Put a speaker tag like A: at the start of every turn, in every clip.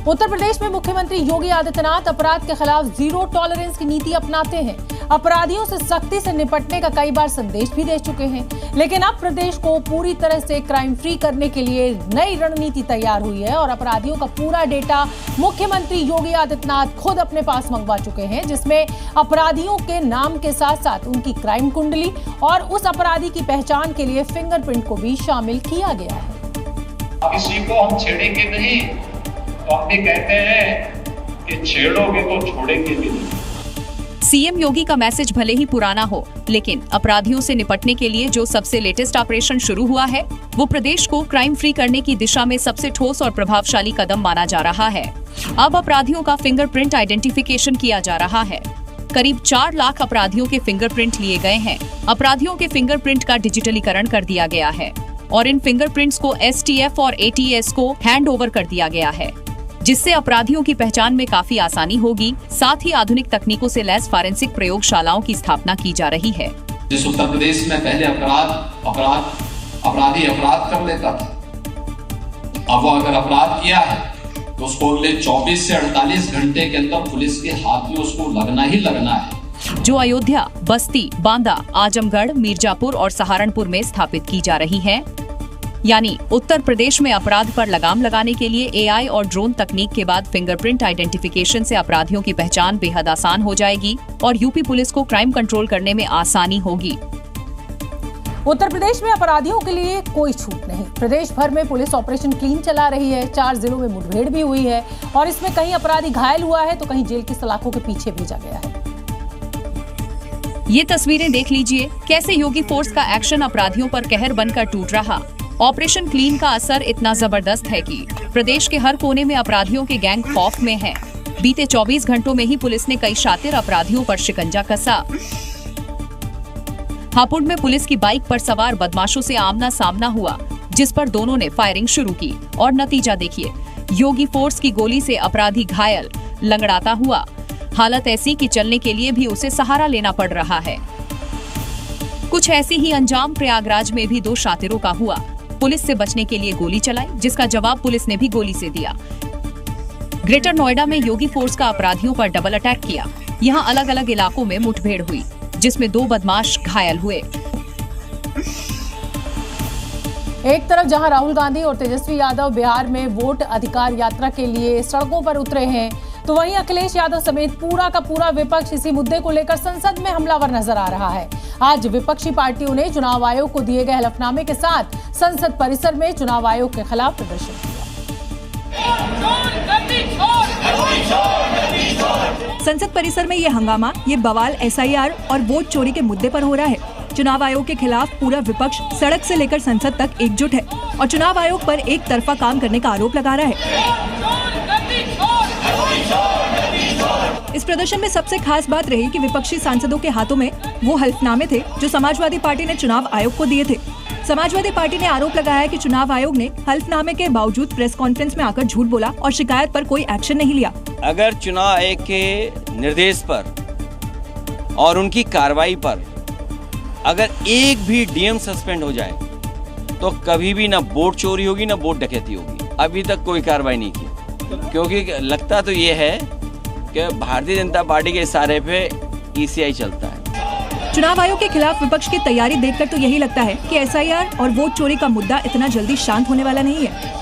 A: उत्तर प्रदेश में मुख्यमंत्री योगी आदित्यनाथ अपराध के खिलाफ जीरो टॉलरेंस की नीति अपनाते हैं। अपराधियों से सख्ती से निपटने का कई बार संदेश भी दे चुके हैं, लेकिन अब प्रदेश को पूरी तरह से क्राइम फ्री करने के लिए नई रणनीति तैयार हुई है और अपराधियों का पूरा डेटा मुख्यमंत्री योगी आदित्यनाथ खुद अपने पास मंगवा चुके हैं, जिसमें अपराधियों के नाम के साथ साथ उनकी क्राइम कुंडली और उस अपराधी की पहचान के लिए फिंगरप्रिंट को भी शामिल किया गया है।
B: किसी को हम छेड़ेंगे नहीं, तो हम भी कहते हैं कि छेड़ोगे तो छोड़ेंगे भी नहीं।
C: सीएम योगी का मैसेज भले ही पुराना हो, लेकिन अपराधियों से निपटने के लिए जो सबसे लेटेस्ट ऑपरेशन शुरू हुआ है, वो प्रदेश को क्राइम फ्री करने की दिशा में सबसे ठोस और प्रभावशाली कदम माना जा रहा है। अब अपराधियों का फिंगरप्रिंट आइडेंटिफिकेशन किया जा रहा है। करीब 4 लाख अपराधियों के फिंगरप्रिंट लिए गए हैं। अपराधियों के फिंगरप्रिंट का डिजिटलीकरण कर दिया गया है और इन फिंगरप्रिंट्स को एसटीएफ और एटीएस को हैंड ओवर कर दिया गया है, जिससे अपराधियों की पहचान में काफी आसानी होगी। साथ ही आधुनिक तकनीकों से लैस फॉरेंसिक प्रयोगशालाओं की स्थापना की जा रही है।
D: जिस उत्तर प्रदेश में पहले अपराधी अपराध कर लेता था, अब वो अगर अपराध किया है तो उसको अगले 24 से 48 घंटे के अंदर पुलिस के हाथ में उसको लगना ही लगना है।
C: जो अयोध्या, बस्ती, बांदा, आजमगढ़, मिर्जापुर और सहारनपुर में स्थापित की जा रही है। यानी उत्तर प्रदेश में अपराध पर लगाम लगाने के लिए एआई और ड्रोन तकनीक के बाद फिंगरप्रिंट आइडेंटिफिकेशन से अपराधियों की पहचान बेहद आसान हो जाएगी और यूपी पुलिस को क्राइम कंट्रोल करने में आसानी होगी।
A: उत्तर प्रदेश में अपराधियों के लिए कोई छूट नहीं। प्रदेश भर में पुलिस ऑपरेशन क्लीन चला रही है। 4 जिलों में मुठभेड़ भी हुई है और इसमें कहीं अपराधी घायल हुआ है तो कहीं जेल की सलाखों के पीछे भेजा गया है।
C: ये तस्वीरें देख लीजिए, कैसे योगी फोर्स का एक्शन अपराधियों पर कहर बनकर टूट रहा। ऑपरेशन क्लीन का असर इतना जबरदस्त है कि प्रदेश के हर कोने में अपराधियों के गैंग खौफ में है। बीते 24 घंटों में ही पुलिस ने कई शातिर अपराधियों पर शिकंजा कसा। हापुड़ में पुलिस की बाइक पर सवार बदमाशों से आमना सामना हुआ, जिस पर दोनों ने फायरिंग शुरू की और नतीजा देखिए, योगी फोर्स की गोली से अपराधी घायल, लंगड़ाता हुआ। हालत ऐसी कि चलने के लिए भी उसे सहारा लेना पड़ रहा है। कुछ ऐसी ही अंजाम प्रयागराज में भी 2 शातिरों का हुआ। पुलिस से बचने के लिए गोली चलाई, जिसका जवाब पुलिस ने भी गोली से दिया। ग्रेटर नोएडा में योगी फोर्स का अपराधियों पर डबल अटैक किया। यहाँ अलग अलग इलाकों में मुठभेड़ हुई, जिसमें 2 बदमाश घायल हुए।
A: एक तरफ जहां राहुल गांधी और तेजस्वी यादव बिहार में वोट अधिकार यात्रा के लिए सड़कों पर उतरे हैं, तो वहीं अखिलेश यादव समेत पूरा का पूरा विपक्ष इसी मुद्दे को लेकर संसद में हमलावर नजर आ रहा है। आज विपक्षी पार्टियों ने चुनाव आयोग को दिए गए हलफनामे के साथ संसद परिसर में चुनाव आयोग के खिलाफ प्रदर्शन किया।
E: संसद परिसर में ये हंगामा, ये बवाल एसआईआर और वोट चोरी के मुद्दे पर हो रहा है। चुनाव आयोग के खिलाफ पूरा विपक्ष सड़क से लेकर संसद तक एकजुट है और चुनाव आयोग पर एक तरफा काम करने का आरोप लगा रहा है। इस प्रदर्शन में सबसे खास बात रही कि विपक्षी सांसदों के हाथों में वो हल्फनामे थे जो समाजवादी पार्टी ने चुनाव आयोग को दिए थे। समाजवादी पार्टी ने आरोप लगाया कि चुनाव आयोग ने हल्फनामे के बावजूद प्रेस कॉन्फ्रेंस में आकर झूठ बोला और शिकायत पर कोई एक्शन नहीं लिया।
F: अगर चुनाव आयोग के निर्देश पर और उनकी कार्रवाई पर अगर एक भी डीएम सस्पेंड हो जाए तो कभी भी ना वोट चोरी होगी ना वोट डकैती होगी। अभी तक कोई कार्रवाई नहीं की, क्योंकि लगता तो ये है कि भारतीय जनता पार्टी के इशारे पे ईसीआई चलता है।
E: चुनाव आयोग के खिलाफ विपक्ष की तैयारी देखकर तो यही लगता है कि एसआईआर और वोट चोरी का मुद्दा इतना जल्दी शांत होने वाला नहीं है।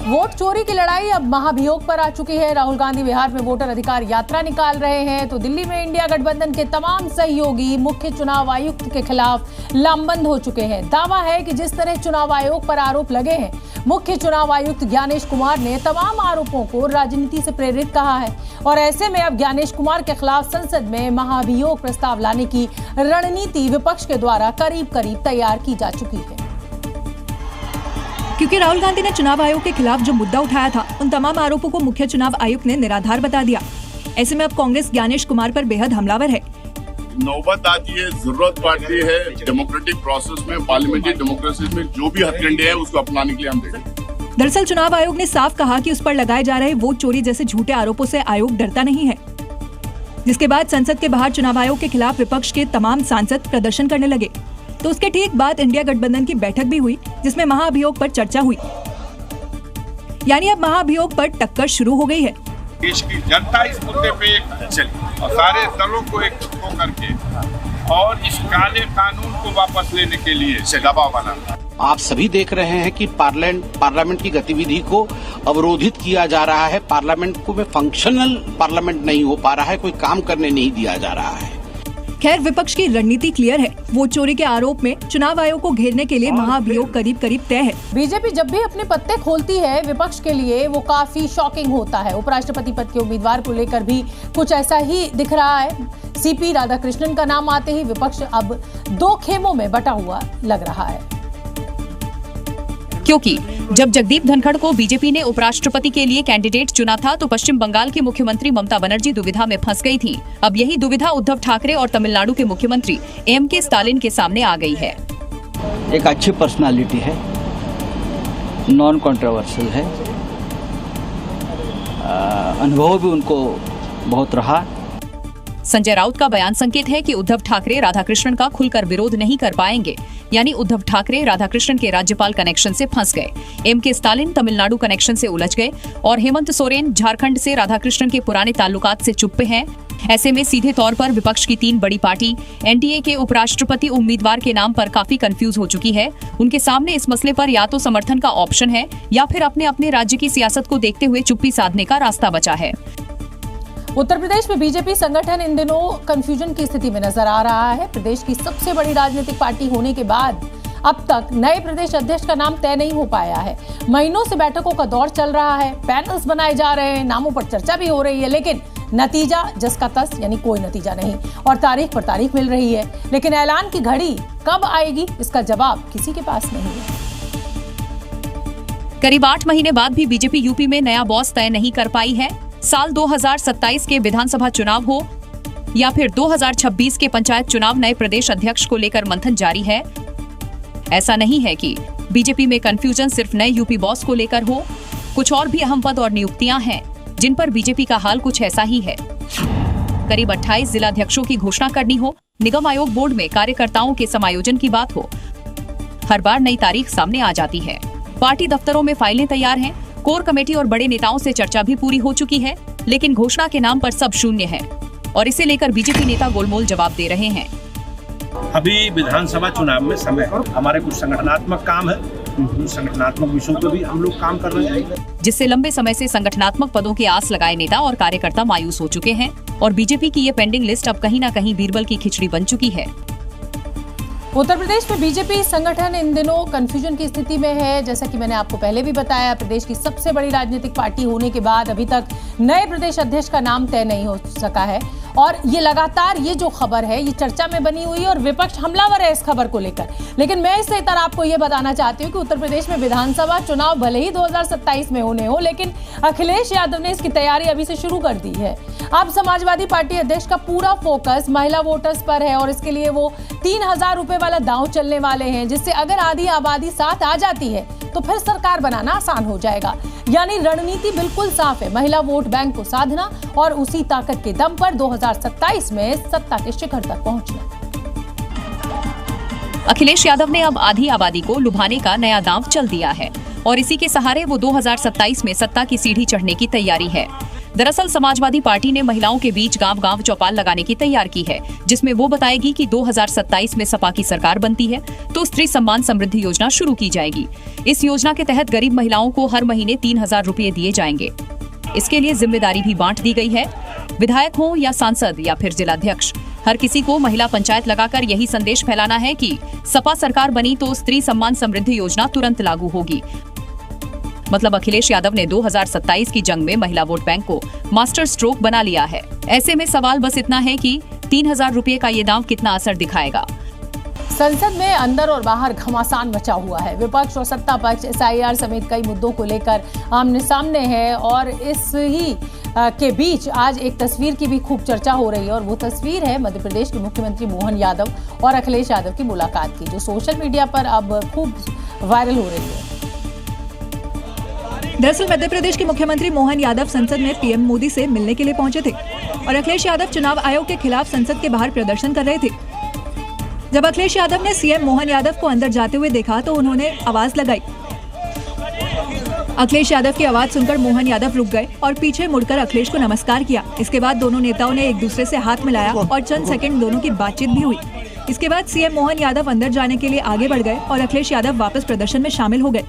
A: वोट चोरी की लड़ाई अब महाभियोग पर आ चुकी है। राहुल गांधी बिहार में वोटर अधिकार यात्रा निकाल रहे हैं, तो दिल्ली में इंडिया गठबंधन के तमाम सहयोगी मुख्य चुनाव आयुक्त के खिलाफ लामबंद हो चुके हैं। दावा है कि जिस तरह चुनाव आयोग पर आरोप लगे हैं, मुख्य चुनाव आयुक्त ज्ञानेश कुमार ने तमाम आरोपों को राजनीति से प्रेरित कहा है और ऐसे में अब ज्ञानेश कुमार के खिलाफ संसद में महाभियोग प्रस्ताव लाने की रणनीति विपक्ष के द्वारा करीब करीब तैयार की जा चुकी है।
E: क्योंकि राहुल गांधी ने चुनाव आयोग के खिलाफ जो मुद्दा उठाया था, उन तमाम आरोपों को मुख्य चुनाव आयुक्त ने निराधार बता दिया। ऐसे में अब कांग्रेस ज्ञानेश कुमार पर बेहद हमलावर है।
G: नौबत आज ये जरूरत पड़ती है डेमोक्रेटिक प्रोसेस में, पार्लियामेंट्री डेमोक्रेसी में जो भी हथकंडे हैं उसको अपनाने के लिए हम रेडी हैं।
E: दरअसल चुनाव आयोग ने साफ कहा कि उस पर लगाए जा रहे वोट चोरी जैसे झूठे आरोपों से आयोग डरता नहीं है, जिसके बाद संसद के बाहर चुनाव आयोग के खिलाफ विपक्ष के तमाम सांसद प्रदर्शन करने लगे। तो उसके ठीक बाद इंडिया गठबंधन की बैठक भी हुई, जिसमें महाअभियोग पर चर्चा हुई। यानी अब महाभियोग पर टक्कर शुरू हो गई है।
H: देश की जनता इस मुद्दे पे एक चली और सारे दलों को एक होकर के और इस काले कानून को वापस लेने के लिए से दबाव बना।
I: आप सभी देख रहे हैं कि पार्लियामेंट की गतिविधि को अवरोधित किया जा रहा है। पार्लियामेंट को में फंक्शनल पार्लियामेंट नहीं हो पा रहा है, कोई काम करने नहीं दिया जा रहा है।
E: खैर, विपक्ष की रणनीति क्लियर है। वोट चोरी के आरोप में चुनाव आयोग को घेरने के लिए महाभियोग करीब करीब तय है।
A: बीजेपी जब भी अपने पत्ते खोलती है विपक्ष के लिए वो काफी शॉकिंग होता है। उपराष्ट्रपति पद के उम्मीदवार को लेकर भी कुछ ऐसा ही दिख रहा है। सीपी राधाकृष्णन का नाम आते ही विपक्ष अब दो खेमों में बटा हुआ लग रहा है।
C: क्योंकि जब जगदीप धनखड़ को बीजेपी ने उपराष्ट्रपति के लिए कैंडिडेट चुना था तो पश्चिम बंगाल की मुख्यमंत्री ममता बनर्जी दुविधा में फंस गई थी। अब यही दुविधा उद्धव ठाकरे और तमिलनाडु के मुख्यमंत्री एम.के. स्टालिन के सामने आ गई है।
J: एक अच्छी पर्सनालिटी है, नॉन कंट्रोवर्शियल है, अनुभव भी उनको बहुत रहा।
C: संजय राउत का बयान संकेत है कि उद्धव ठाकरे राधाकृष्णन का खुलकर विरोध नहीं कर पाएंगे, यानी उद्धव ठाकरे राधाकृष्णन के राज्यपाल कनेक्शन से फंस गए, एम.के. स्टालिन तमिलनाडु कनेक्शन से उलझ गए और हेमंत सोरेन झारखंड से राधाकृष्णन के पुराने ताल्लुकात से चुप्पे हैं। ऐसे में सीधे तौर पर विपक्ष की तीन बड़ी पार्टी एनडीए के उपराष्ट्रपति उम्मीदवार के नाम पर काफी कंफ्यूज हो चुकी है। उनके सामने इस मसले पर या तो समर्थन का ऑप्शन है या फिर अपने अपने राज्य की सियासत को देखते हुए चुप्पी साधने का रास्ता बचा है।
A: उत्तर प्रदेश में बीजेपी संगठन इन दिनों कंफ्यूजन की स्थिति में नजर आ रहा है। प्रदेश की सबसे बड़ी राजनीतिक पार्टी होने के बाद अब तक नए प्रदेश अध्यक्ष का नाम तय नहीं हो पाया है। महीनों से बैठकों का दौर चल रहा है, पैनल्स बनाए जा रहे हैं, नामों पर चर्चा भी हो रही है, लेकिन नतीजा जस का तस, यानी कोई नतीजा नहीं और तारीख पर तारीख मिल रही है। लेकिन ऐलान की घड़ी कब आएगी, इसका जवाब किसी के पास नहीं है।
C: करीब 8 महीने बाद भी बीजेपी यूपी में नया बॉस तय नहीं कर पाई है। साल 2027 के विधानसभा चुनाव हो या फिर 2026 के पंचायत चुनाव, नए प्रदेश अध्यक्ष को लेकर मंथन जारी है। ऐसा नहीं है कि बीजेपी में कंफ्यूजन सिर्फ नए यूपी बॉस को लेकर हो, कुछ और भी अहम पद और नियुक्तियां हैं जिन पर बीजेपी का हाल कुछ ऐसा ही है। करीब 28 जिलाध्यक्षों की घोषणा करनी हो, निगम आयोग बोर्ड में कार्यकर्ताओं के समायोजन की बात हो, हर बार नई तारीख सामने आ जाती है। पार्टी दफ्तरों में फाइलें तैयार हैं, कोर कमेटी और बड़े नेताओं से चर्चा भी पूरी हो चुकी है, लेकिन घोषणा के नाम पर सब शून्य है और इसे लेकर बीजेपी नेता गोलमोल जवाब दे रहे हैं।
H: अभी विधानसभा चुनाव में समय है, हमारे कुछ संगठनात्मक काम है, संगठनात्मक विषयों पर भी हम लोग काम कर रहे हैं,
C: जिससे लंबे समय से संगठनात्मक पदों के आस लगाए नेता और कार्यकर्ता मायूस हो चुके हैं और बीजेपी की ये पेंडिंग लिस्ट अब कहीं न कहीं बीरबल की खिचड़ी बन चुकी है।
A: उत्तर प्रदेश में बीजेपी संगठन इन दिनों कंफ्यूजन की स्थिति में है। जैसा कि मैंने आपको पहले भी बताया, प्रदेश की सबसे बड़ी राजनीतिक पार्टी होने के बाद अभी तक नए प्रदेश अध्यक्ष का नाम तय नहीं हो सका है और ये लगातार ये जो खबर है ये चर्चा में बनी हुई है और विपक्ष हमलावर है इस खबर को लेकर। लेकिन मैं इससे तरह आपको ये बताना चाहती हूँ कि उत्तर प्रदेश में विधानसभा चुनाव भले ही 2027 में होने हो, लेकिन अखिलेश यादव ने इसकी तैयारी अभी से शुरू कर दी है। अब समाजवादी पार्टी अध्यक्ष का पूरा फोकस महिला वोटर्स पर है और इसके लिए वो 3000 रुपए वाला दांव चलने वाले हैं, जिससे अगर आधी आबादी साथ आ जाती है तो फिर सरकार बनाना आसान हो जाएगा। यानी रणनीति बिल्कुल साफ है, महिला वोट बैंक को साधना और उसी ताकत के दम पर 2027 में सत्ता के शिखर तक पहुंचना।
C: अखिलेश यादव ने अब आधी आबादी को लुभाने का नया दांव चल दिया है और इसी के सहारे वो 2027 में सत्ता की सीढ़ी चढ़ने की तैयारी है। दरअसल समाजवादी पार्टी ने महिलाओं के बीच गांव-गांव चौपाल लगाने की तैयार की है, जिसमें वो बताएगी कि 2027 में सपा की सरकार बनती है तो स्त्री सम्मान समृद्धि योजना शुरू की जाएगी। इस योजना के तहत गरीब महिलाओं को हर महीने 3000 रुपए दिए जाएंगे। इसके लिए जिम्मेदारी भी बांट दी गई है। विधायक हो या सांसद या फिर जिलाध्यक्ष, हर किसी को महिला पंचायत लगाकर यही संदेश फैलाना है कि सपा सरकार बनी तो स्त्री सम्मान समृद्धि योजना तुरंत लागू होगी। मतलब अखिलेश यादव ने 2027 की जंग में महिला वोट बैंक को मास्टर स्ट्रोक बना लिया है। ऐसे में सवाल बस इतना है कि 3000 रुपए का ये दांव कितना असर दिखाएगा।
A: संसद में अंदर और बाहर घमासान मचा हुआ है। विपक्ष और सत्ता पक्ष एसआईआर समेत कई मुद्दों को लेकर आमने सामने है और इस ही के बीच आज एक तस्वीर की भी खूब चर्चा हो रही है और वो तस्वीर है मध्य प्रदेश के मुख्यमंत्री मोहन यादव और अखिलेश यादव की मुलाकात की, जो सोशल मीडिया पर अब खूब वायरल हो रही है।
E: दरअसल मध्य प्रदेश के मुख्यमंत्री मोहन यादव संसद में पीएम मोदी से मिलने के लिए पहुंचे थे और अखिलेश यादव चुनाव आयोग के खिलाफ संसद के बाहर प्रदर्शन कर रहे थे। जब अखिलेश यादव ने सीएम मोहन यादव को अंदर जाते हुए देखा तो उन्होंने आवाज लगाई। अखिलेश यादव की आवाज सुनकर मोहन यादव रुक गए और पीछे मुड़कर अखिलेश को नमस्कार किया। इसके बाद दोनों नेताओं ने एक दूसरे से हाथ मिलाया और चंद सेकंड दोनों की बातचीत भी हुई। इसके बाद सीएम मोहन यादव अंदर जाने के लिए आगे बढ़ गए और अखिलेश यादव वापस प्रदर्शन में शामिल हो गए।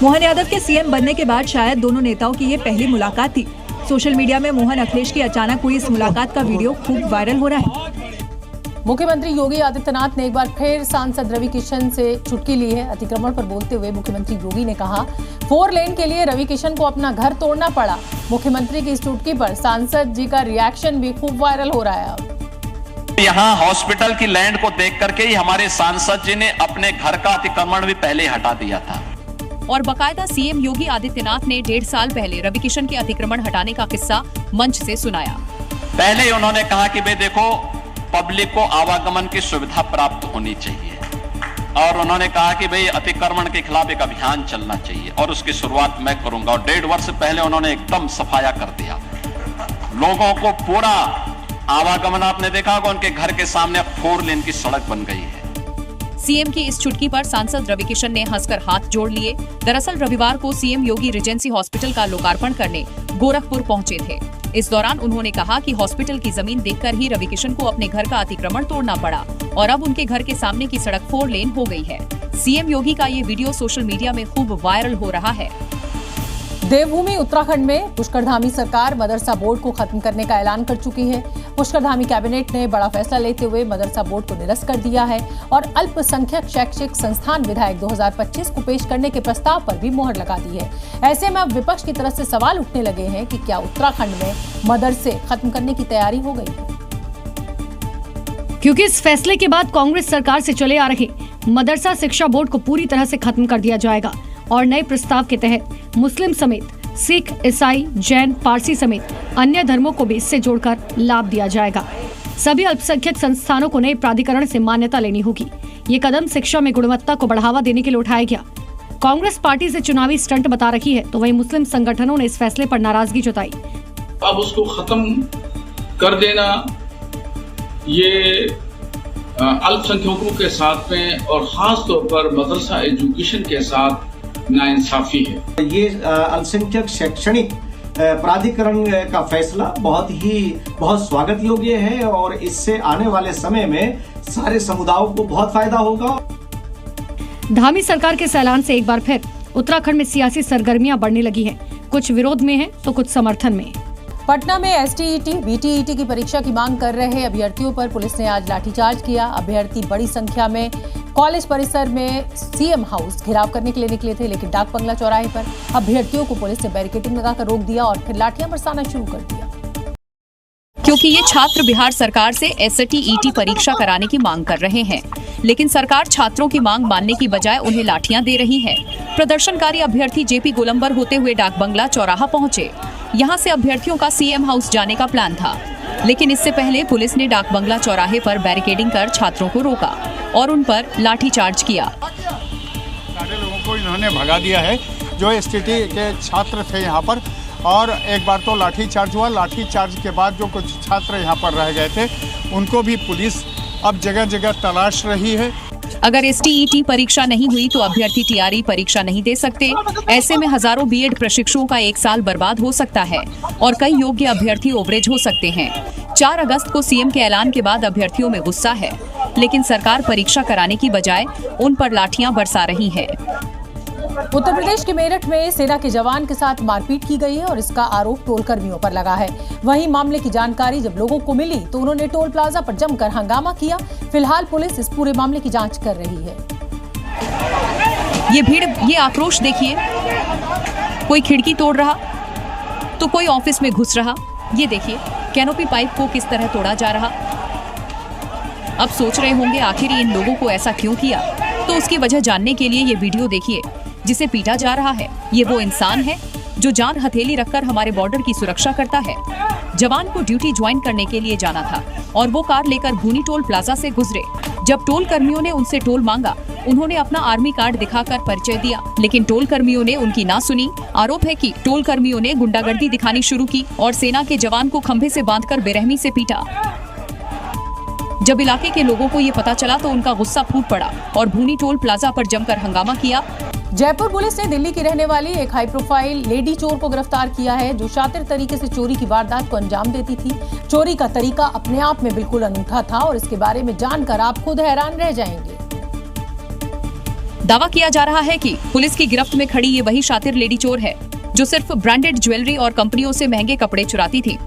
E: मोहन यादव के सीएम बनने के बाद शायद दोनों नेताओं की ये पहली मुलाकात थी। सोशल मीडिया में मोहन अखिलेश की अचानक हुई इस मुलाकात का वीडियो खूब वायरल हो रहा है।
A: मुख्यमंत्री योगी आदित्यनाथ ने एक बार फिर सांसद रवि किशन से चुटकी ली है। अतिक्रमण पर बोलते हुए मुख्यमंत्री योगी ने कहा, 4 लेन के लिए रवि किशन को अपना घर तोड़ना पड़ा। मुख्यमंत्री की इस चुटकी पर सांसद जी का रिएक्शन भी खूब वायरल हो रहा है। अब
D: यहाँ हॉस्पिटल की लैंड को देख करके ही हमारे सांसद जी ने अपने घर का अतिक्रमण भी पहले हटा दिया था।
C: और बकायदा सीएम योगी आदित्यनाथ ने 1.5 साल पहले रवि किशन के अतिक्रमण हटाने का किस्सा मंच से सुनाया।
D: पहले उन्होंने कहा कि भाई देखो, पब्लिक को आवागमन की सुविधा प्राप्त होनी चाहिए और उन्होंने कहा कि भाई अतिक्रमण के खिलाफ एक अभियान चलना चाहिए और उसकी शुरुआत मैं करूंगा। और 1.5 वर्ष पहले उन्होंने एकदम सफाया कर दिया। लोगों को पूरा आवागमन, आपने देखा होगा उनके घर के सामने 4 लेन की सड़क बन गई है।
C: सीएम की इस चुटकी पर सांसद रवि किशन ने हंसकर हाथ जोड़ लिए। दरअसल रविवार को सीएम योगी रिजेंसी हॉस्पिटल का लोकार्पण करने गोरखपुर पहुंचे थे। इस दौरान उन्होंने कहा कि हॉस्पिटल की जमीन देखकर ही रवि किशन को अपने घर का अतिक्रमण तोड़ना पड़ा और अब उनके घर के सामने की सड़क 4 लेन हो गई है। सीएम योगी का ये वीडियो सोशल मीडिया में खूब वायरल हो रहा है।
A: देवभूमि उत्तराखंड में पुष्करधामी सरकार मदरसा बोर्ड को खत्म करने का ऐलान कर चुकी है। पुष्करधामी कैबिनेट ने बड़ा फैसला लेते हुए मदरसा बोर्ड को निरस्त कर दिया है और अल्पसंख्यक शैक्षिक संस्थान विधायक 2025 को पेश करने के प्रस्ताव पर भी मोहर लगा दी है। ऐसे में अब विपक्ष की तरफ से सवाल उठने लगे हैं कि क्या उत्तराखंड में मदरसे खत्म करने की तैयारी हो गई है।
K: क्योंकि इस फैसले के बाद कांग्रेस सरकार से चले आ रहे मदरसा शिक्षा बोर्ड को पूरी तरह से खत्म कर दिया जाएगा और नए प्रस्ताव के तहत मुस्लिम समेत सिख, ईसाई, जैन, पारसी समेत अन्य धर्मों को भी इससे जोड़कर लाभ दिया जाएगा। सभी अल्पसंख्यक संस्थानों को नए प्राधिकरण से मान्यता लेनी होगी। ये कदम शिक्षा में गुणवत्ता को बढ़ावा देने के लिए उठाया गया। कांग्रेस पार्टी इसे चुनावी स्टंट बता रही है, तो वहीं मुस्लिम संगठनों ने इस फैसले पर नाराजगी जताई।
L: अब उसको खत्म कर देना ये अल्पसंख्यकों के साथ में और खास तौर पर मदरसा एजुकेशन के साथ नाइंसाफी है।
M: ये अल्पसंख्यक शैक्षणिक प्राधिकरण का फैसला बहुत स्वागत योग्य है और इससे आने वाले समय में सारे समुदायों को बहुत फायदा होगा।
K: धामी सरकार के इस ऐलान से एक बार फिर उत्तराखंड में सियासी सरगर्मियां बढ़ने लगी हैं। कुछ विरोध में हैं तो कुछ समर्थन में।
A: पटना में एसटीईटी, बीटीईटी की परीक्षा की मांग कर रहे अभ्यर्थियों पर पुलिस ने आज लाठीचार्ज किया। अभ्यर्थी बड़ी संख्या में कॉलेज परिसर में सीएम हाउस घेराव करने के लिए निकले थे, लेकिन डाक बंगला चौराहे पर अभ्यर्थियों को पुलिस ने बैरिकेडिंग लगाकर रोक दिया और फिर लाठियां बरसाना शुरू कर दिया।
C: क्योंकि ये छात्र बिहार सरकार से एसटीईटी परीक्षा कराने की मांग कर रहे हैं, लेकिन सरकार छात्रों की मांग मानने की बजाय उन्हें लाठियां दे रही है। प्रदर्शनकारी अभ्यर्थी जेपी गोलंबर होते हुए डाक बंगला चौराहा पहुंचे। यहाँ से अभ्यर्थियों का सीएम हाउस जाने का प्लान था, लेकिन इससे पहले पुलिस ने डाक बंगला चौराहे पर बैरिकेडिंग कर छात्रों को रोका और उन पर लाठीचार्ज किया।
N: सारे लोगों को इन्होंने भगा दिया है जो एसटीईटी के छात्र थे यहाँ पर, और एक बार तो लाठीचार्ज हुआ। लाठीचार्ज के बाद जो कुछ छात्र यहाँ पर रह गए थे उनको भी पुलिस अब जगह जगह तलाश रही है।
C: अगर एसटीईटी परीक्षा नहीं हुई तो अभ्यर्थी टीआरई परीक्षा नहीं दे सकते। ऐसे में हजारों बीएड प्रशिक्षुओं का 1 साल बर्बाद हो सकता है और कई योग्य अभ्यर्थी ओवरेज हो सकते हैं। 4 अगस्त को सीएम के ऐलान के बाद अभ्यर्थियों में गुस्सा है, लेकिन सरकार परीक्षा कराने की बजाय उन पर लाठियां बरसा रही है।
A: उत्तर प्रदेश के मेरठ में सेना के जवान के साथ मारपीट की गई है और इसका आरोप टोल कर्मियों पर लगा है। वहीं मामले की जानकारी जब लोगों को मिली तो उन्होंने टोल प्लाजा पर जमकर हंगामा किया। फिलहाल पुलिस इस पूरे मामले की जांच कर रही है।
C: ये भीड़, ये आक्रोश देखिए। कोई खिड़की तोड़ रहा तो कोई ऑफिस में घुस रहा। ये देखिए कैनोपी पाइप को किस तरह तोड़ा जा रहा। अब सोच रहे होंगे आखिर इन लोगों को ऐसा क्यों किया, तो उसकी वजह जानने के लिए ये वीडियो देखिए जिसे पीटा जा रहा है। ये वो इंसान है जो जान हथेली रखकर हमारे बॉर्डर की सुरक्षा करता है। जवान को ड्यूटी ज्वाइन करने के लिए जाना था और वो कार लेकर भूनी टोल प्लाजा से गुजरे। जब टोल कर्मियों ने उनसे टोल मांगा, उन्होंने अपना आर्मी कार्ड दिखाकर परिचय दिया, लेकिन टोल कर्मियों ने उनकी ना सुनी। आरोप है कि टोल कर्मियों ने गुंडागर्दी दिखानी शुरू की और सेना के जवान को खंभे से बांधकर बेरहमी से पीटा। जब इलाके के लोगों को ये पता चला तो उनका गुस्सा फूट पड़ा और भूनी टोल प्लाजा पर जमकर हंगामा किया।
A: जयपुर पुलिस ने दिल्ली की रहने वाली एक हाई प्रोफाइल लेडी चोर को गिरफ्तार किया है, जो शातिर तरीके से चोरी की वारदात को अंजाम देती थी। चोरी का तरीका अपने आप में बिल्कुल अनूठा था और इसके बारे में जानकर आप खुद हैरान रह जाएंगे।
C: दावा किया जा रहा है कि पुलिस की गिरफ्त में खड़ी ये वही शातिर लेडी चोर है जो सिर्फ ब्रांडेड ज्वेलरी और कंपनियों से महंगे कपड़े चुराती थी।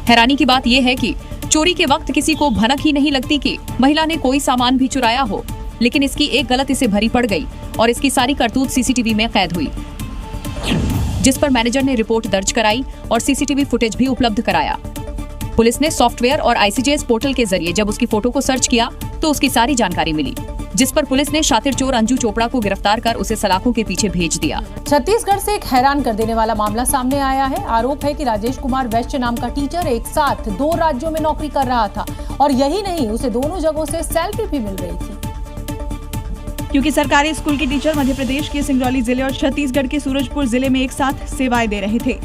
C: हैरानी की बात यह है कि चोरी के वक्त किसी को भनक ही नहीं लगती कि महिला ने कोई सामान भी चुराया हो, लेकिन इसकी एक गलत इसे भरी पड़ गई और इसकी सारी करतूत सीसीटीवी में कैद हुई, जिस पर मैनेजर ने रिपोर्ट दर्ज कराई और सीसीटीवी फुटेज भी उपलब्ध कराया। पुलिस ने सॉफ्टवेयर और आईसीजेएस पोर्टल के जरिए जब उसकी फोटो को सर्च किया तो उसकी सारी जानकारी मिली, जिस पर पुलिस ने शातिर चोर अंजू चोपड़ा को गिरफ्तार कर उसे सलाखों के पीछे भेज दिया।
A: छत्तीसगढ़ से एक हैरान कर देने वाला मामला सामने आया है। आरोप है कि राजेश कुमार वैश्य नाम का टीचर एक साथ 2 राज्यों में नौकरी कर रहा था और यही नहीं, उसे दोनों जगहों से सैलरी भी मिल रही थी।
O: क्योंकि सरकारी स्कूल के टीचर मध्य प्रदेश के सिंगरौली जिले और छत्तीसगढ़ के सूरजपुर जिले में एक साथ सेवाएं दे रहे थे।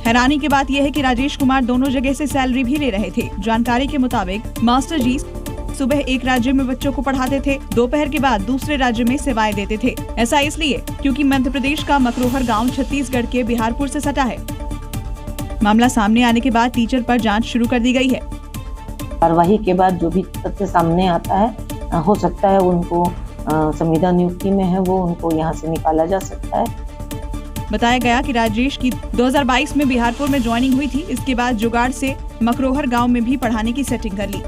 O: हैरानी की बात यह है कि राजेश कुमार दोनों जगह से सैलरी भी ले रहे थे। जानकारी के मुताबिक मास्टर जी सुबह एक राज्य में बच्चों को पढ़ाते थे, दोपहर के बाद दूसरे राज्य में सेवाएं देते थे। ऐसा इसलिए क्योंकि मध्य प्रदेश का मकरोहर गांव छत्तीसगढ़ के बिहारपुर से सटा है। मामला सामने आने के बाद टीचर पर जांच शुरू कर दी गई है।
P: कार्यवाही के बाद जो भी तथ्य सामने आता है, हो सकता है उनको संविदा नियुक्ति में है वो उनको यहाँ से निकाला जा सकता है।
O: बताया गया कि राजेश की 2022 में बिहारपुर में ज्वाइनिंग हुई थी। इसके बाद जुगाड़ से मकरोहर गांव में भी पढ़ाने की सेटिंग कर ली।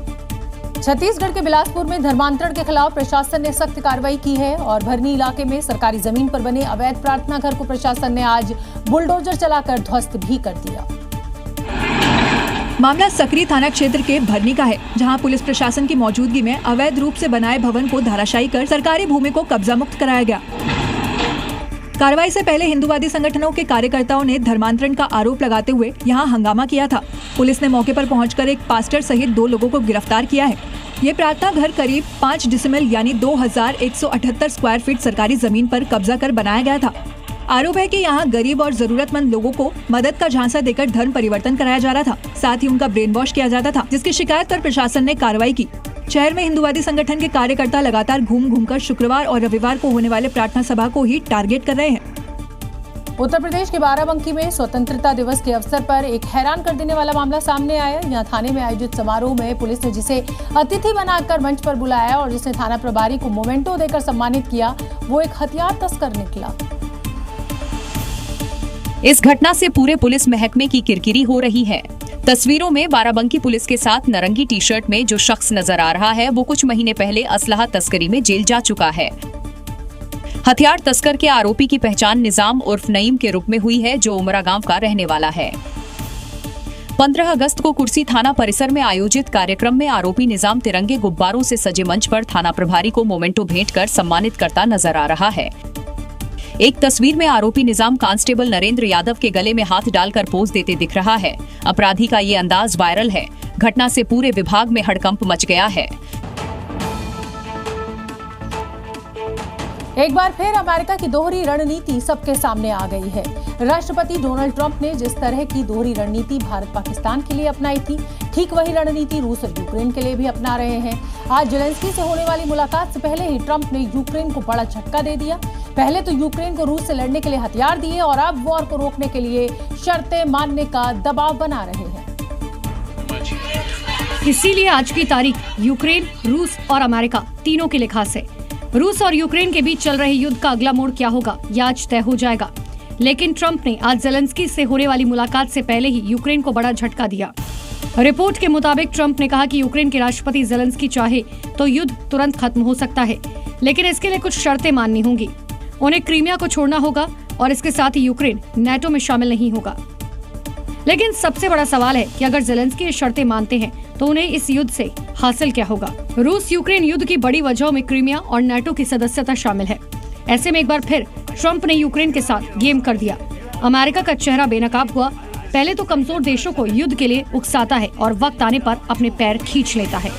A: छत्तीसगढ़ के बिलासपुर में धर्मांतरण के खिलाफ प्रशासन ने सख्त कार्रवाई की है और भरनी इलाके में सरकारी जमीन पर बने अवैध प्रार्थना घर को प्रशासन ने आज बुलडोजर चलाकर ध्वस्त भी कर दिया।
E: मामला सकरी थाना क्षेत्र के भरनी का है, जहां पुलिस प्रशासन की मौजूदगी में अवैध रूप से बनाए भवन को धराशायी कर सरकारी भूमि को कब्जा मुक्त कराया गया। कार्रवाई से पहले हिंदूवादी संगठनों के कार्यकर्ताओं ने धर्मांतरण का आरोप लगाते हुए यहां हंगामा किया था। पुलिस ने मौके पर पहुंचकर एक पास्टर सहित 2 लोगों को गिरफ्तार किया है। ये प्रार्थना घर करीब 5 डिसिमल यानी 2178 स्क्वायर फीट सरकारी जमीन पर कब्जा कर बनाया गया था। आरोप है कि यहाँ गरीब और जरूरतमंद लोगों को मदद का झांसा देकर धर्म परिवर्तन कराया जा रहा था, साथ ही उनका ब्रेन वॉश किया जाता था, जिसकी शिकायत पर प्रशासन ने कार्रवाई की। शहर में हिंदूवादी संगठन के कार्यकर्ता लगातार घूम-घूमकर शुक्रवार और रविवार को होने वाले प्रार्थना सभा को ही टारगेट कर रहे हैं।
A: उत्तर प्रदेश के बाराबंकी में स्वतंत्रता दिवस के अवसर पर एक हैरान कर देने वाला मामला सामने आया। यहाँ थाने में आयोजित समारोह में पुलिस ने जिसे अतिथि बनाकर मंच पर बुलाया और जिसने थाना प्रभारी को मोमेंटो देकर सम्मानित किया, वो एक हथियार तस्कर निकला।
C: इस घटना से पूरे पुलिस महकमे की किरकिरी हो रही है। तस्वीरों में बाराबंकी पुलिस के साथ नारंगी टी शर्ट में जो शख्स नजर आ रहा है वो कुछ महीने पहले असलहा तस्करी में जेल जा चुका है। हथियार तस्कर के आरोपी की पहचान निजाम उर्फ नईम के रूप में हुई है, जो उमरा गांव का रहने वाला है। 15 अगस्त को कुर्सी थाना परिसर में आयोजित कार्यक्रम में आरोपी निजाम तिरंगे गुब्बारों से सजे मंच पर थाना प्रभारी को मोमेंटो भेंट कर सम्मानित करता नजर आ रहा है। एक तस्वीर में आरोपी निजाम कांस्टेबल नरेंद्र यादव के गले में हाथ डालकर पोज देते दिख रहा है। अपराधी का ये अंदाज वायरल है। घटना से पूरे विभाग में हड़कंप मच गया है।
A: एक बार फिर अमेरिका की दोहरी रणनीति सबके सामने आ गई है। राष्ट्रपति डोनाल्ड ट्रंप ने जिस तरह की दोहरी रणनीति भारत पाकिस्तान के लिए अपनाई थी, ठीक वही रणनीति रूस और यूक्रेन के लिए भी अपना रहे हैं। आज जेलेंस्की से होने वाली मुलाकात से पहले ही ट्रंप ने यूक्रेन को बड़ा झटका दे दिया। पहले तो यूक्रेन को रूस से लड़ने के लिए हथियार दिए और अब वॉर को रोकने के लिए शर्तें मानने का दबाव बना रहे हैं।
K: इसीलिए आज की तारीख यूक्रेन, रूस और अमेरिका तीनों के लिए खास है। रूस और यूक्रेन के बीच चल रहे युद्ध का अगला मोड़ क्या होगा, ये आज तय हो जाएगा। लेकिन ट्रंप ने आज जेलेंस्की से होने वाली मुलाकात से पहले ही यूक्रेन को बड़ा झटका दिया। रिपोर्ट के मुताबिक ट्रंप ने कहा कि यूक्रेन के राष्ट्रपति जेलेंस्की चाहे तो युद्ध तुरंत खत्म हो सकता है, लेकिन इसके लिए कुछ शर्तें माननी होंगी। उन्हें क्रीमिया को छोड़ना होगा और इसके साथ ही यूक्रेन नेटो में शामिल नहीं होगा। लेकिन सबसे बड़ा सवाल है कि अगर जेलेंस्की ये शर्तें मानते हैं तो उन्हें इस युद्ध से हासिल क्या होगा। रूस यूक्रेन युद्ध की बड़ी वजहों में क्रीमिया और नेटो की सदस्यता शामिल है। ऐसे में एक बार फिर ट्रंप ने यूक्रेन के साथ गेम कर दिया। अमेरिका का चेहरा बेनकाब हुआ। पहले तो कमजोर देशों को युद्ध के लिए उकसाता है और वक्त आने पर अपने पैर खींच लेता है।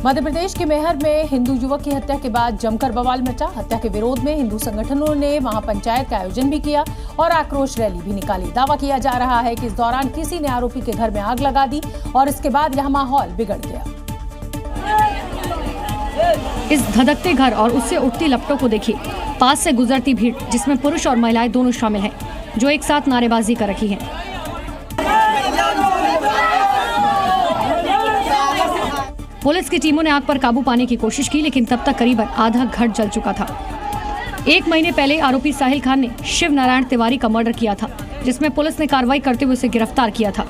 A: मध्य प्रदेश के मैहर में हिंदू युवक की हत्या के बाद जमकर बवाल मचा। हत्या के विरोध में हिंदू संगठनों ने महापंचायत का आयोजन भी किया और आक्रोश रैली भी निकाली। दावा किया जा रहा है कि इस दौरान किसी ने आरोपी के घर में आग लगा दी और इसके बाद यहां माहौल बिगड़ गया।
K: इस धधकते घर और उससे उठती लपटों को देखिए। पास से गुजरती भीड़, जिसमें पुरुष और महिलाएं दोनों शामिल हैं, जो एक साथ नारेबाजी कर रही हैं। पुलिस की टीमों ने आग पर काबू पाने की कोशिश की, लेकिन तब तक करीबन आधा घर जल चुका था। 1 महीने पहले आरोपी साहिल खान ने शिव नारायण तिवारी का मर्डर किया था, जिसमें पुलिस ने कार्रवाई करते हुए उसे गिरफ्तार किया था।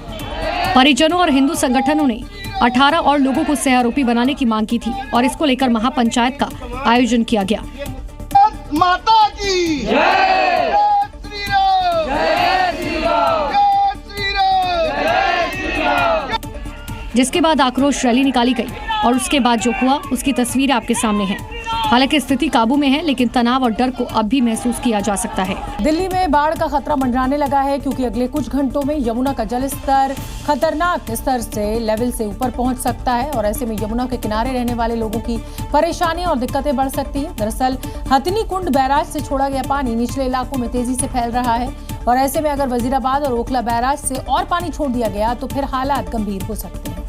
K: परिजनों और हिंदू संगठनों ने 18 और लोगों को सह आरोपी बनाने की मांग की थी और इसको लेकर महापंचायत का आयोजन किया गया।
Q: माता की जय, श्री राम, जय श्री राम, जय श्री राम।
K: जिसके बाद आक्रोश रैली निकाली गई और उसके बाद जो हुआ उसकी तस्वीरें आपके सामने हैं। हालांकि स्थिति काबू में है, लेकिन तनाव और डर को अब भी महसूस किया जा सकता है।
A: दिल्ली में बाढ़ का खतरा मंडराने लगा है, क्योंकि अगले कुछ घंटों में यमुना का जल स्तर खतरनाक स्तर से लेवल से ऊपर पहुंच सकता है और ऐसे में यमुना के किनारे रहने वाले लोगों की परेशानी और दिक्कतें बढ़ सकती है। दरअसल हथनी कुंड बैराज से छोड़ा गया पानी निचले इलाकों में तेजी से फैल रहा है और ऐसे में अगर वजीराबाद और ओखला बैराज से और पानी छोड़ दिया गया तो फिर हालात गंभीर हो सकते हैं।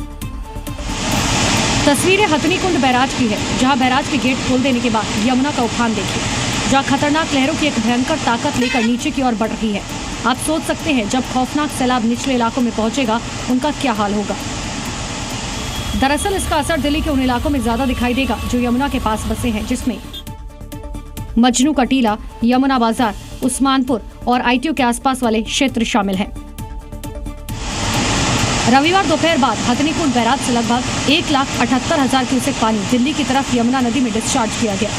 K: तस्वीरें हथनी कुंड बैराज की है, जहां बैराज के गेट खोल देने के बाद यमुना का उफान देखिए, जहां खतरनाक लहरों की एक भयंकर ताकत लेकर नीचे की ओर बढ़ रही है। आप सोच सकते हैं जब खौफनाक सैलाब निचले इलाकों में पहुंचेगा उनका क्या हाल होगा। दरअसल इसका असर दिल्ली के उन इलाकों में ज्यादा दिखाई देगा जो यमुना के पास बसे हैं, जिसमें मजनू का टीला, यमुना बाजार, उस्मानपुर और ITO के आसपास वाले क्षेत्र शामिल हैं। रविवार दोपहर बाद हथनी कुंड बैराज से लगभग 1,78,000 क्यूसेक पानी दिल्ली की तरफ यमुना नदी में डिस्चार्ज किया गया।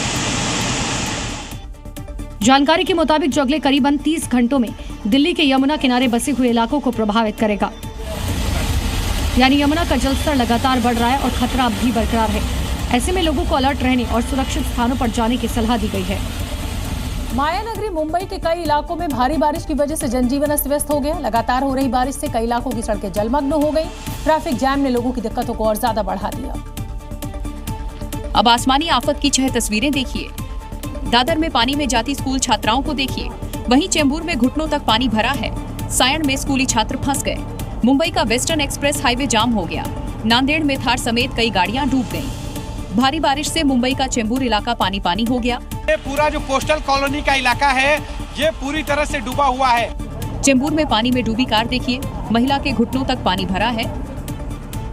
K: जानकारी के मुताबिक जो अगले करीबन 30 घंटों में दिल्ली के यमुना किनारे बसे हुए इलाकों को प्रभावित करेगा। यानी यमुना का जलस्तर लगातार बढ़ रहा है और खतरा अब भी बरकरार है। ऐसे में लोगों को अलर्ट रहने और सुरक्षित स्थानों पर जाने की सलाह दी गई है।
A: मायानगरी मुंबई के कई इलाकों में भारी बारिश की वजह से जनजीवन अस्त व्यस्त हो गया। लगातार हो रही बारिश से कई इलाकों की सड़कें जलमग्न हो गई। ट्रैफिक जैम ने लोगों की दिक्कतों को और ज्यादा बढ़ा दिया।
C: अब आसमानी आफत की 6 तस्वीरें देखिए। दादर में पानी में जाती स्कूल छात्राओं को देखिए। वहीं चेंबूर में घुटनों तक पानी भरा है। सायण में स्कूली छात्र फंस गए। मुंबई का वेस्टर्न एक्सप्रेस हाईवे जाम हो गया। नांदेड़ में थार समेत कई गाड़ियां डूब गईं। भारी बारिश से मुंबई का चेंबूर इलाका पानी पानी हो गया।
R: ये पूरा जो कोस्टल कॉलोनी का इलाका है ये पूरी तरह से डूबा हुआ है।
C: चेंबूर में पानी में डूबी कार देखिए। महिला के घुटनों तक पानी भरा है।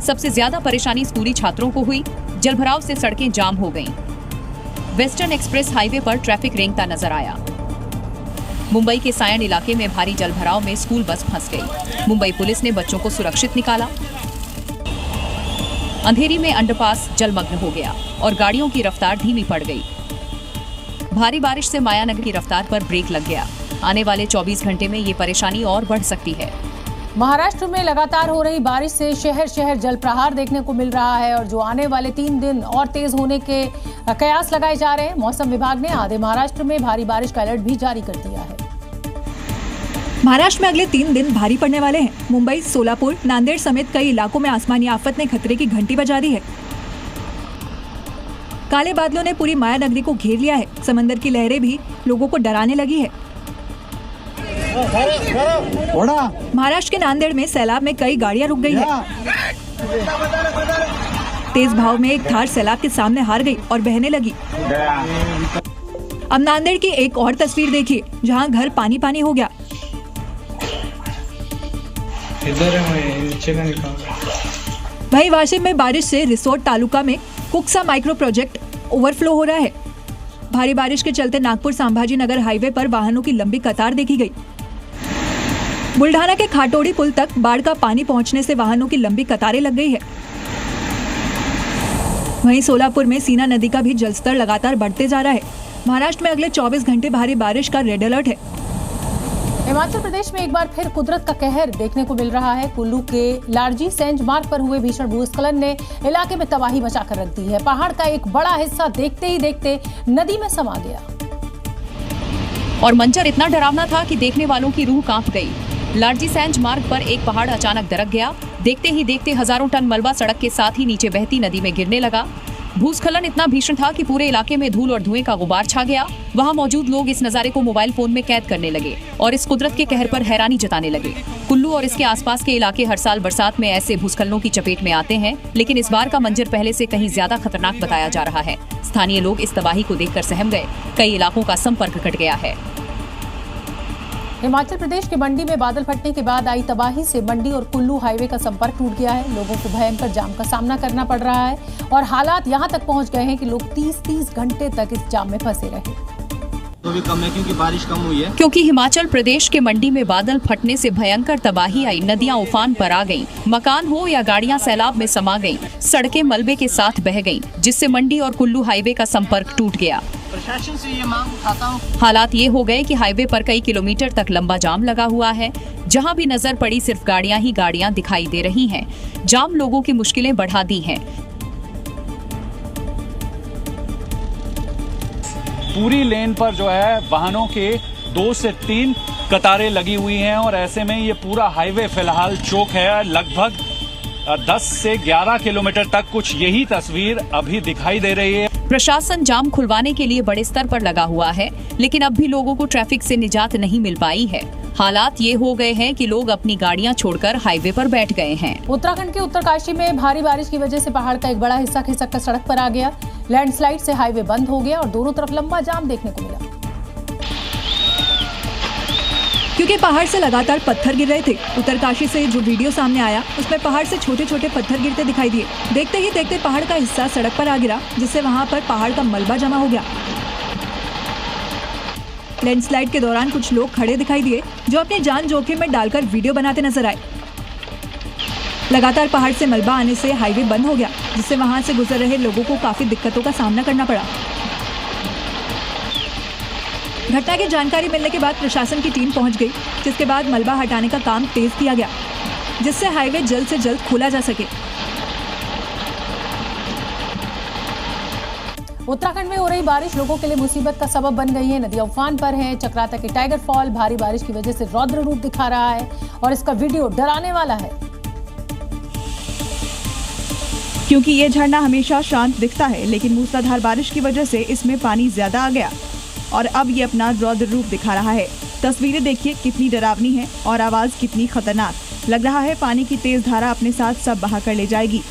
C: सबसे ज्यादा परेशानी स्कूली छात्रों को हुई। जलभराव से सड़कें जाम हो गईं। वेस्टर्न एक्सप्रेस हाईवे पर ट्रैफिक रेंगता नजर आया। मुंबई के सायण इलाके में भारी जलभराव में स्कूल बस फंस गई। मुंबई पुलिस ने बच्चों को सुरक्षित निकाला। अंधेरी में अंडरपास जलमग्न हो गया और गाड़ियों की रफ्तार धीमी पड़ गई। भारी बारिश से मायानगर की रफ्तार पर ब्रेक लग गया। आने वाले 24 घंटे में ये परेशानी और बढ़ सकती है।
A: महाराष्ट्र में लगातार हो रही बारिश से शहर शहर जलप्रहार देखने को मिल रहा है और जो आने वाले 3 दिन और तेज होने के कयास लगाए जा रहे हैं। मौसम विभाग ने आधे महाराष्ट्र में भारी बारिश का अलर्ट भी जारी कर दिया है।
E: महाराष्ट्र में अगले 3 दिन भारी पड़ने वाले हैं। मुंबई, सोलापुर, नांदेड़ समेत कई इलाकों में आसमानी आफत ने खतरे की घंटी बजा दी है। काले बादलों ने पूरी मायानगरी को घेर लिया है। समंदर की लहरें भी लोगों को डराने लगी है। महाराष्ट्र के नांदेड़ में सैलाब में कई गाड़ियां रुक गई है। तेज भाव में एक थार सैलाब के सामने हार गई और बहने लगी। अब नांदेड़ की एक और तस्वीर देखिए, जहां घर पानी पानी हो गया। वहीं वाशिम में बारिश से रिसोर्ट तालुका में कुक्सा माइक्रो प्रोजेक्ट ओवरफ्लो हो रहा है। भारी बारिश के चलते नागपुर संभाजी नगर हाईवे पर वाहनों की लंबी कतार देखी गई। बुल्ढाना के खाटोड़ी पुल तक बाढ़ का पानी पहुंचने से वाहनों की लंबी कतारें लग गई है। वहीं सोलापुर में सीना नदी का भी जलस्तर लगातार बढ़ते जा रहा है। महाराष्ट्र में अगले 24 घंटे भारी बारिश का रेड अलर्ट है।
A: हिमाचल प्रदेश में एक बार फिर कुदरत का कहर देखने को मिल रहा है। कुल्लू के लारजी सेंज मार्ग पर हुए भीषण भूस्खलन ने इलाके में तबाही मचाकर रख दी है। पहाड़ का एक बड़ा हिस्सा देखते ही देखते नदी में समा गया
C: और मंजर इतना डरावना था कि देखने वालों की रूह कांप गई। लारजी सेंज मार्ग पर एक पहाड़ अचानक दरक गया। देखते ही देखते हजारों टन मलबा सड़क के साथ ही नीचे बहती नदी में गिरने लगा। भूस्खलन इतना भीषण था कि पूरे इलाके में धूल और धुएं का गुबार छा गया। वहां मौजूद लोग इस नजारे को मोबाइल फोन में कैद करने लगे और इस कुदरत के कहर पर हैरानी जताने लगे। कुल्लू और इसके आसपास के इलाके हर साल बरसात में ऐसे भूस्खलनों की चपेट में आते हैं, लेकिन इस बार का मंजर पहले से कहीं ज्यादा खतरनाक बताया जा रहा है। स्थानीय लोग इस तबाही को देखकर सहम गए। कई इलाकों का संपर्क कट गया है।
A: हिमाचल प्रदेश के मंडी में बादल फटने के बाद आई तबाही से मंडी और कुल्लू हाईवे का संपर्क टूट गया है। लोगों को भयंकर जाम का सामना करना पड़ रहा है और हालात यहां तक पहुंच गए हैं कि लोग 30-30 घंटे तक इस जाम में फंसे रहे।
J: तो भी कम है क्योंकि बारिश कम हुई है।
C: क्योंकि हिमाचल प्रदेश के मंडी में बादल फटने से भयंकर तबाही आई। नदियां उफान पर आ गईं, मकान हो या गाड़ियां सैलाब में समा गईं, सड़कें मलबे के साथ बह गईं, जिससे मंडी और कुल्लू हाईवे का संपर्क टूट गया।
J: प्रशासन से ये मांग उठाता हूँ।
C: हालात ये हो गए कि हाईवे पर कई किलोमीटर तक लंबा जाम लगा हुआ है। जहां भी नजर पड़ी सिर्फ गाड़ियां ही गाड़ियां दिखाई दे रही हैं। जाम लोगों की मुश्किलें बढ़ा दी हैं।
S: पूरी लेन पर जो है वाहनों के 2 से 3 कतारें लगी हुई हैं और ऐसे में ये पूरा हाईवे फिलहाल चौक है। लगभग 10 से 11 किलोमीटर तक कुछ यही तस्वीर अभी दिखाई दे रही है।
C: प्रशासन जाम खुलवाने के लिए बड़े स्तर पर लगा हुआ है, लेकिन अब भी लोगों को ट्रैफिक से निजात नहीं मिल पाई है। हालात ये हो गए हैं कि लोग अपनी गाड़ियां छोड़कर हाईवे पर बैठ गए हैं।
A: उत्तराखंड के उत्तरकाशी में भारी बारिश की वजह से पहाड़ का एक बड़ा हिस्सा खिसक कर सड़क पर आ गया। लैंडस्लाइड से हाईवे बंद हो गया और दोनों तरफ लंबा जाम देखने को मिला।
E: क्योंकि पहाड़ से लगातार पत्थर गिर रहे थे। उत्तरकाशी से जो वीडियो सामने आया उसमें पहाड़ से छोटे छोटे पत्थर गिरते दिखाई दिए। देखते ही देखते पहाड़ का हिस्सा सड़क पर आ गिरा, जिससे वहां पर पहाड़ का मलबा जमा हो गया। लैंडस्लाइड के दौरान कुछ लोग खड़े दिखाई दिए जो अपनी जान जोखिम में डालकर वीडियो बनाते नजर आए। लगातार पहाड़ से मलबा आने से हाईवे बंद हो गया, जिससे वहां से गुजर रहे लोगों को काफी दिक्कतों का सामना करना पड़ा। घटना की जानकारी मिलने के बाद प्रशासन की टीम पहुंच गई, जिसके बाद मलबा हटाने का काम तेज किया गया, जिससे हाईवे जल्द से जल्द खोला जा सके।
A: उत्तराखंड में हो रही बारिश लोगों के लिए मुसीबत का सबब बन गई है। नदियां उफान पर हैं। चक्राता के टाइगर फॉल भारी बारिश की वजह से रौद्र रूप दिखा रहा है और इसका वीडियो डराने वाला है,
O: क्योंकि ये झरना हमेशा शांत दिखता है, लेकिन मूसलाधार बारिश की वजह से इसमें पानी ज्यादा आ गया और अब ये अपना रौद्र रूप दिखा रहा है। तस्वीरें देखिए कितनी डरावनी है और आवाज कितनी खतरनाक। लग रहा है पानी की तेज धारा अपने साथ सब बहा कर ले जाएगी।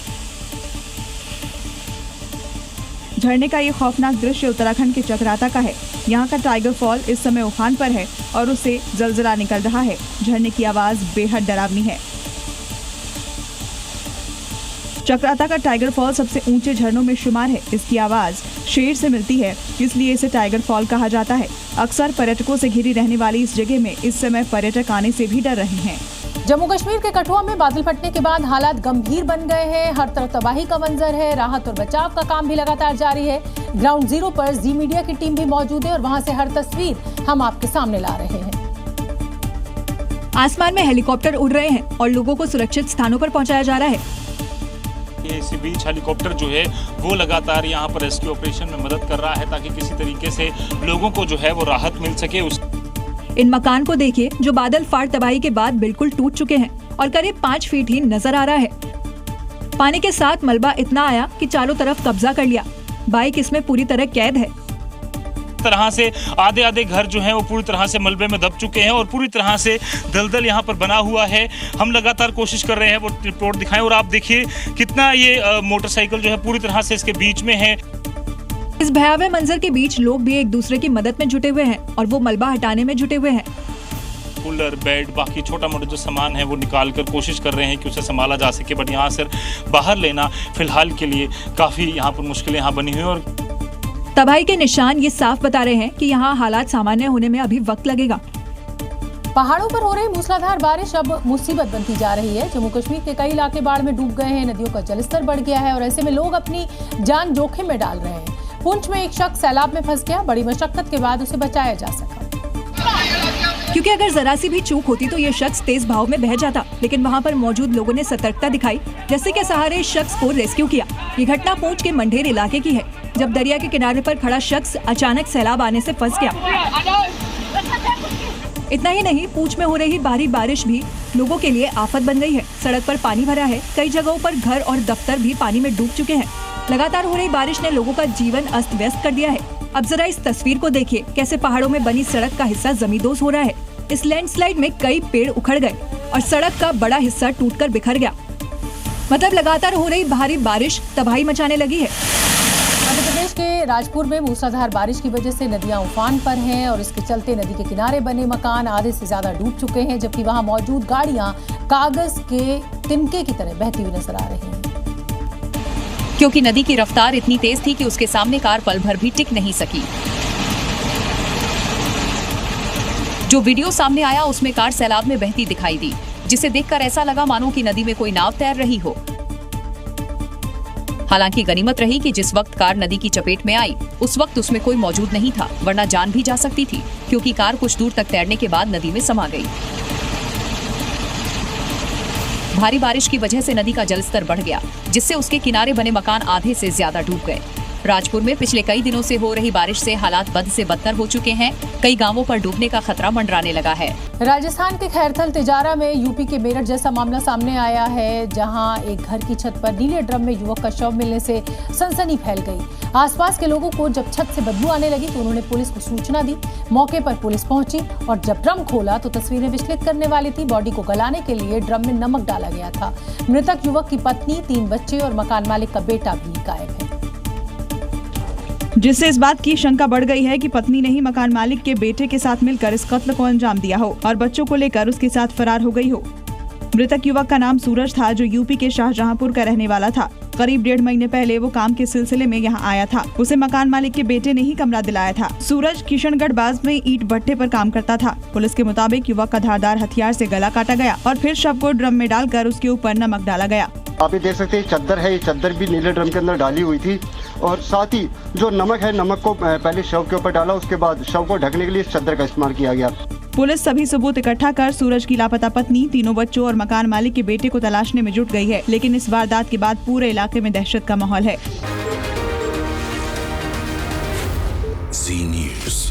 O: झरने का ये खौफनाक दृश्य उत्तराखंड के चक्राता का है। यहाँ का टाइगर फॉल इस समय उफान पर है और उससे जलजला निकल रहा है। झरने की आवाज बेहद डरावनी है। चक्राता का टाइगर फॉल सबसे ऊंचे झरनों में शुमार है। इसकी आवाज शेर से मिलती है, इसलिए इसे टाइगर फॉल कहा जाता है। अक्सर पर्यटकों से घिरी रहने वाली इस जगह में इस समय पर्यटक आने से भी डर रहे हैं।
A: जम्मू कश्मीर के कठुआ में बादल फटने के बाद हालात गंभीर बन गए हैं। हर तरफ तबाही का मंजर है। राहत और बचाव का काम भी लगातार जारी है। ग्राउंड जीरो पर जी मीडिया की टीम भी मौजूद है और वहां से हर तस्वीर हम आपके सामने ला रहे हैं।
E: आसमान में हेलीकॉप्टर उड़ रहे हैं और लोगों को सुरक्षित स्थानों पर पहुंचाया जा रहा है।
T: इसी बीच हेलीकॉप्टर जो है वो लगातार यहाँ पर रेस्क्यू ऑपरेशन में मदद कर रहा है, ताकि किसी तरीके से लोगों को जो है वो राहत मिल सके।
E: इन मकान को देखिए जो बादल फाड़ तबाही के बाद बिल्कुल टूट चुके हैं और करीब 5 फीट ही नजर आ रहा है। पानी के साथ मलबा इतना आया कि चारों तरफ कब्जा कर लिया। बाइक इसमें पूरी तरह कैद है।
T: तरह से आधे घर जो हैं वो पूरी तरह से मलबे में दब चुके हैं और पूरी तरह से दलदल यहाँ पर बना हुआ है। हम लगातार कोशिश कर रहे हैं वो रिपोर्ट दिखाएं और आप देखिए कितना ये मोटरसाइकिल जो है पूरी तरह से इसके बीच में है।
E: इस भयावह मंजर के बीच लोग भी एक दूसरे की मदद में जुटे हुए हैं और वो मलबा हटाने में जुटे हुए हैं।
T: कूलर, बेड, बाकी छोटा मोटा जो सामान है वो निकाल कर कोशिश कर रहे हैं कि उसे संभाला जा सके, बट यहाँ से बाहर लेना फिलहाल के लिए काफी यहाँ पर मुश्किलें यहाँ बनी हुई और
E: तबाही के निशान ये साफ बता रहे हैं कि यहाँ हालात सामान्य होने में अभी वक्त लगेगा।
A: पहाड़ों पर हो रही मूसलाधार बारिश अब मुसीबत बनती जा रही है। जम्मू कश्मीर के कई इलाके बाढ़ में डूब गए हैं। नदियों का जलस्तर बढ़ गया है और ऐसे में लोग अपनी जान जोखिम में डाल रहे हैं। पुंछ में एक शख्स सैलाब में फंस गया। बड़ी मशक्कत के बाद उसे बचाया जा सका,
E: क्योंकि अगर जरा सी भी चूक होती तो ये शख्स तेज भाव में बह जाता, लेकिन वहाँ पर मौजूद लोगों ने सतर्कता दिखाई, जैसे के सहारे इस शख्स को रेस्क्यू किया। ये घटना पुंछ के मंढेर इलाके की है, जब दरिया के किनारे पर खड़ा शख्स अचानक सैलाब आने से फंस गया। इतना ही नहीं, पूंछ में हो रही भारी बारिश भी लोगों के लिए आफत बन गई है। सड़क पर पानी भरा है, कई जगहों पर घर और दफ्तर भी पानी में डूब चुके हैं। लगातार हो रही बारिश ने लोगों का जीवन अस्त व्यस्त कर दिया है। अब जरा इस तस्वीर को देखिए, कैसे पहाड़ों में बनी सड़क का हिस्सा जमींदोज हो रहा है। इस लैंडस्लाइड में कई पेड़ उखड़ गए और सड़क का बड़ा हिस्सा टूटकर बिखर गया। मतलब लगातार हो रही भारी बारिश तबाही मचाने लगी है।
A: मध्य प्रदेश के राजपुर में मूसलाधार बारिश की वजह से नदियां उफान पर हैं और इसके चलते नदी के किनारे बने मकान आधे से ज्यादा डूब चुके हैं, जबकि वहां मौजूद गाड़ियां कागज के तिनके की तरह बहती हुई नजर आ रही हैं।
C: क्योंकि नदी की रफ्तार इतनी तेज थी कि उसके सामने कार पल भर भी टिक नहीं सकी। जो वीडियो सामने आया उसमें कार सैलाब में बहती दिखाई दी, जिसे देखकर ऐसा लगा मानो कि नदी में कोई नाव तैर रही हो। हालांकि गनीमत रही कि जिस वक्त कार नदी की चपेट में आई उस वक्त उसमें कोई मौजूद नहीं था, वरना जान भी जा सकती थी, क्योंकि कार कुछ दूर तक तैरने के बाद नदी में समा गई। भारी बारिश की वजह से नदी का जलस्तर बढ़ गया, जिससे उसके किनारे बने मकान आधे से ज्यादा डूब गए। राजपुर में पिछले कई दिनों से हो रही बारिश से हालात बद से बदतर हो चुके हैं। कई गांवों पर डूबने का खतरा मंडराने लगा है।
A: राजस्थान के खैरथल तिजारा में यूपी के मेरठ जैसा मामला सामने आया है, जहां एक घर की छत पर नीले ड्रम में युवक का शव मिलने से सनसनी फैल गई। आसपास के लोगों को जब छत से बदबू आने लगी तो उन्होंने पुलिस को सूचना दी। मौके पर पुलिस पहुंची और जब ड्रम खोला तो तस्वीरें विचलित करने वाली थी। बॉडी को गलाने के लिए ड्रम में नमक डाला गया था। मृतक युवक की पत्नी, 3 बच्चे और मकान मालिक का बेटा भी गायब है,
O: जिससे इस बात की शंका बढ़ गई है कि पत्नी ने ही मकान मालिक के बेटे के साथ मिलकर इस कत्ल को अंजाम दिया हो और बच्चों को लेकर उसके साथ फरार हो गई हो। मृतक युवक का नाम सूरज था, जो यूपी के शाहजहांपुर का रहने वाला था। करीब 1.5 महीने पहले वो काम के सिलसिले में यहाँ आया था। उसे मकान मालिक के बेटे ने ही कमरा दिलाया था। सूरज किशनगढ़ बाज में ईंट भट्टे पर काम करता था। पुलिस के मुताबिक युवक का धारदार हथियार से गला काटा गया और फिर शव को ड्रम में डालकर उसके ऊपर नमक डाला गया।
U: आप ये देख सकते हैं चद्दर है, ये चद्दर भी नीले ड्रम के अंदर डाली हुई थी और साथ ही जो नमक है, नमक को पहले शव के ऊपर डाला, उसके बाद शव को ढकने के लिए इस चद्दर का इस्तेमाल किया गया।
O: पुलिस सभी सबूत इकट्ठा कर सूरज की लापता पत्नी, 3 बच्चों और मकान मालिक के बेटे को तलाशने में जुट गई है, लेकिन इस वारदात के बाद पूरे इलाके में दहशत का माहौल है।
V: Zee News।